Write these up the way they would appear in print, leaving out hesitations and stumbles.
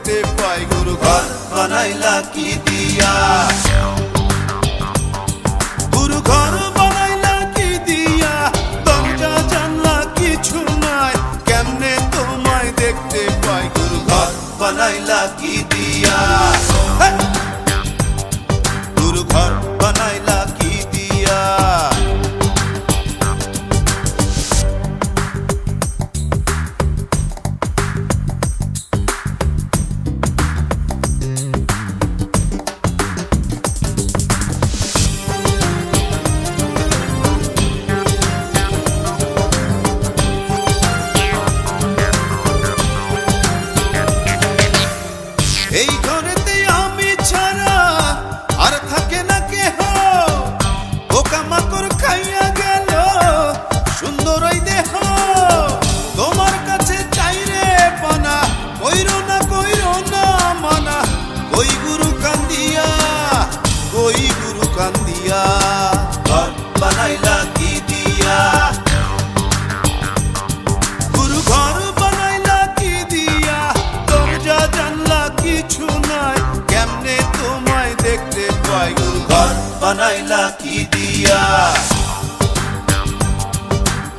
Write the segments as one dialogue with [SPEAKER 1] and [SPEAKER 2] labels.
[SPEAKER 1] দেখতে পাই। গুরু ঘর বানাইলা কি দিয়া, গুরু ঘর বানাইলা কি দিয়া, দরজা জানলা কিছু নাই, কেমনে তোমায় দেখতে পাই। গুরু ঘর বানাইলা কি দিয়া, গুরু ঘর বানাইলা কি দিয়া। এই ঘরেতে আমি ছাড়া আর থাকে না কেহ, পোকামাকড় খাইয়া গেল সুন্দর ওই দেহ। তোমার কাছে চাই রে পানা, কইরো না মানা, ওই গুরু কান্দিয়া, ওই গুরু কান্দিয়া। ঘর বানাইলা কি দিয়া, গুরু ঘর বানাইলা কি দিয়া, দরজা জানলা কিছু নাই, কেমনে তোমায় দেখতে পাই। গুরু ঘর বানাইলা কি দিয়া,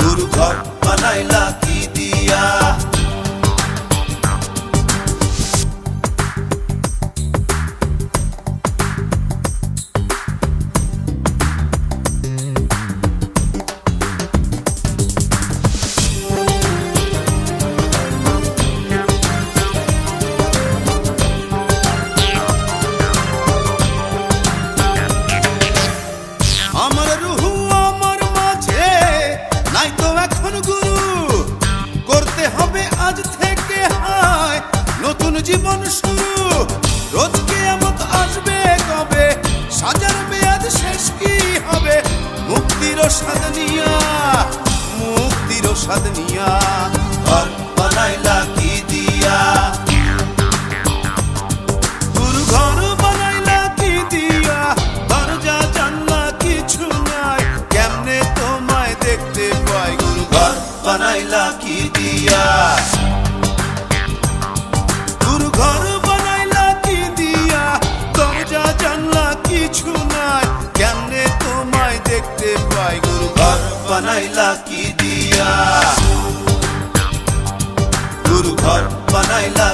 [SPEAKER 1] গুরু ঘর বানাইলা কি দিয়া। আমার রুহু আমার মাঝে নাই তো এখন গুরু, করতে হবে আজ থেকে হায় নতুন জীবন শুরু। রোজ কিয়ামত আসবে কবে, সাজার মেয়াদ শেষ কি হবে, মুক্তির স্বাদ নিয়া, মুক্তির স্বাদ নিয়া। ঘর বানাইলা কি দিয়া, গুরু ঘর বানাইলা কি দিয়া, দরজা জানলা কিছু নাই, কেমনে তোমায় দেখতে পাই। গুরু ঘর বানাইলা কি দিয়া, গুরু ঘর বানাইলা কি দিয়া, দরজা জানলা কিছু নাই, কেমনে তোমায় দেখতে পাই। গুরু ঘর বানাইলা কি দিয়া, গুরু ঘর বানাইলা